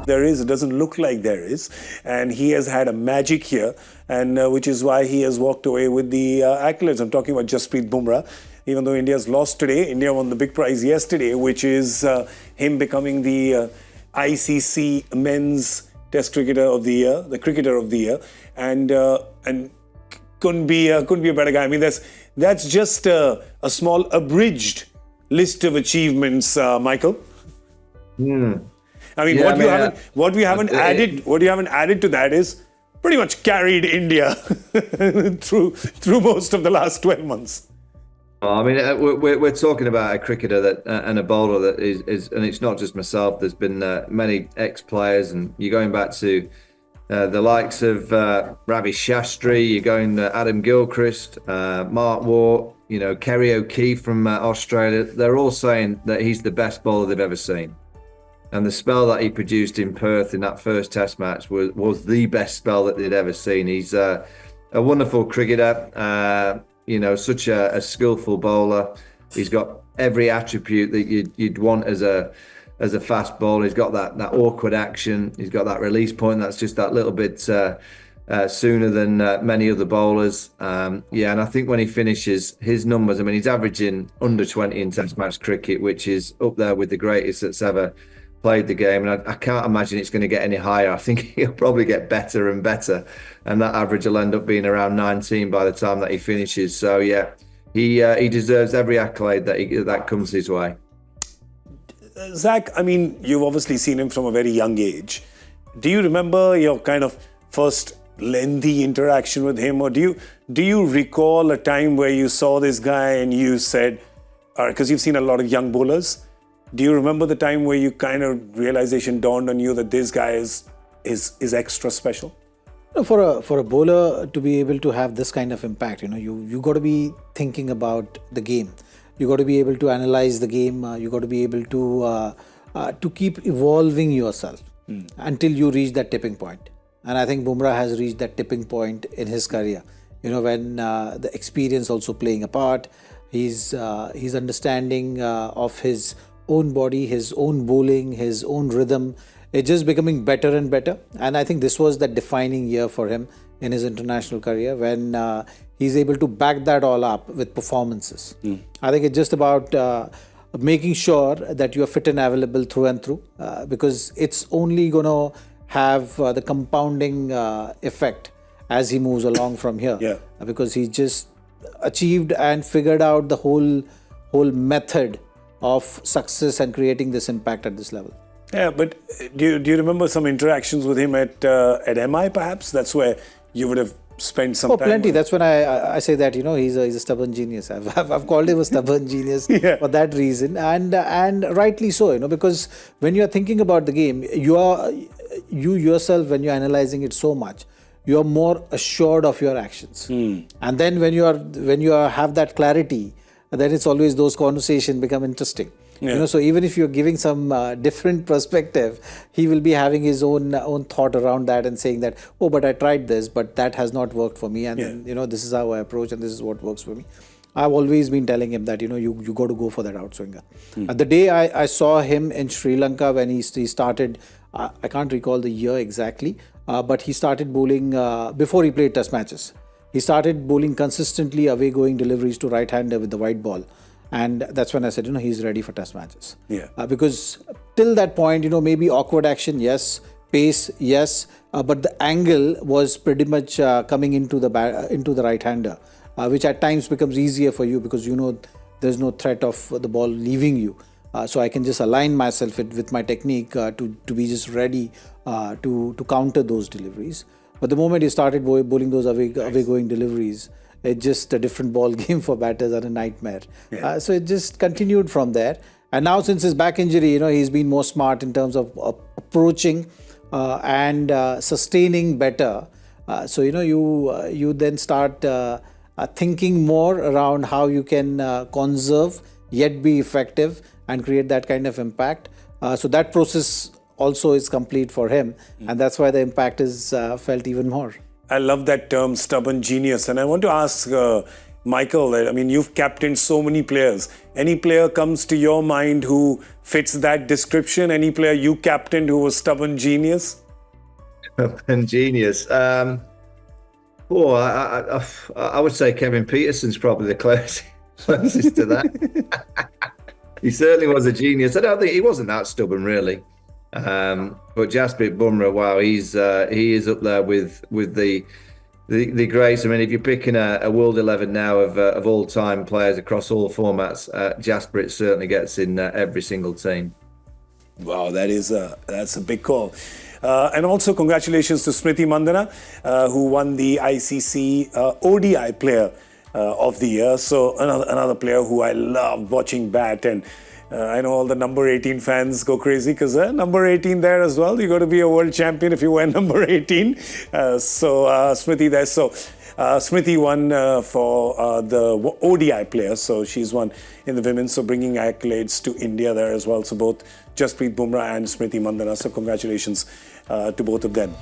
there is. It doesn't look like there is. And he has had a magic here, and which is why he has walked away with the accolades. I'm talking about Jasprit Bumrah. Even though India's lost today, India won the big prize yesterday, which is him becoming the ICC Men's Test Cricketer of the Year, the Cricketer of the Year, and couldn't be a better guy. I mean, that's just a small abridged list of achievements, Michael. I mean, what we haven't added to that is pretty much carried India through most of the last 12 months. I mean, we're talking about a cricketer that and a bowler that is, and it's not just myself. There's been many ex-players, and you're going back to the likes of Ravi Shastri. You're going Adam Gilchrist, Mark Waugh, Kerry O'Keefe from Australia. They're all saying that he's the best bowler they've ever seen, and the spell that he produced in Perth in that first Test match was the best spell that they'd ever seen. He's a wonderful cricketer. Such a skillful bowler. He's got every attribute that you'd want as a fast bowler. He's got that awkward action. He's got that release point that's just that little bit sooner than many other bowlers. And I think when he finishes, his numbers, I mean, he's averaging under 20 in Test match cricket, which is up there with the greatest that's ever played the game, and I can't imagine it's going to get any higher. I think he'll probably get better and better, and that average will end up being around 19 by the time that he finishes. So he deserves every accolade that comes his way. Zach, I mean, you've obviously seen him from a very young age. Do you remember your kind of first lengthy interaction with him, or do you recall a time where you saw this guy and you said, because you've seen a lot of young bowlers, do you remember the time where you kind of realization dawned on you that this guy is extra special? For a bowler to be able to have this kind of impact, you got to be thinking about the game. You got to be able to analyze the game. You got to be able to keep evolving yourself until you reach that tipping point. And I think Bumrah has reached that tipping point in his career. When the experience also playing a part, his understanding of his own body, his own bowling, his own rhythm, it's just becoming better and better. And I think this was that defining year for him in his international career when he's able to back that all up with performances. I think it's just about making sure that you are fit and available through and through, because it's only going to have the compounding effect as he moves along from here. Because he just achieved and figured out the whole method of success and creating this impact at this level. Yeah, but do you remember some interactions with him at MI perhaps? That's where you would have spent some time. Plenty. That's when I say that he's a stubborn genius. I've called him a stubborn genius for that reason, and rightly so. Because when you are thinking about the game, you yourself, when you're analyzing it so much, you are more assured of your actions. And then when you have that clarity, then it's always those conversations become interesting. So even if you're giving some different perspective, he will be having his own thought around that and saying that, oh, but I tried this, but that has not worked for me, and this is how I approach, and this is what works for me. I've always been telling him that you got to go for that outswinger. The day I saw him in Sri Lanka when he started, I can't recall the year exactly, but he started bowling before he played Test matches. He started bowling consistently away-going deliveries to right-hander with the white ball. And that's when I said, he's ready for Test matches. Because till that point, maybe awkward action, yes. Pace, yes. But the angle was pretty much coming into the right-hander, which at times becomes easier for you because there's no threat of the ball leaving you. So I can just align myself with my technique to be just ready to counter those deliveries. But the moment he started bowling those away-going deliveries, it's just a different ball game for batters and a nightmare. So it just continued from there. And now since his back injury, he's been more smart in terms of approaching and sustaining better. So you then start thinking more around how you can conserve yet be effective and create that kind of impact. So that process also is complete for him, and that's why the impact is felt even more. I love that term, stubborn genius. And I want to ask Michael, I mean, you've captained so many players. Any player comes to your mind who fits that description? Any player you captained who was stubborn genius? And genius. I would say Kevin Peterson's probably the closest to that. He certainly was a genius. I don't think he wasn't that stubborn, really. But Jasprit Bumrah, wow, he is up there with the greats. I mean, if you're picking a World 11 now of all-time players across all formats, Jasprit certainly gets in every single team. Wow, that's a big call. And also congratulations to Smriti Mandhana, who won the ICC ODI Player of the Year. So another player who I love watching bat, and I know all the number 18 fans go crazy because number 18 there as well. You got to be a world champion if you wear number 18. So Smriti there. So Smriti won for the ODI Player. So she's won in the women. So bringing accolades to India there as well. So both Jasprit Bumrah and Smriti Mandhana. So congratulations to both of them.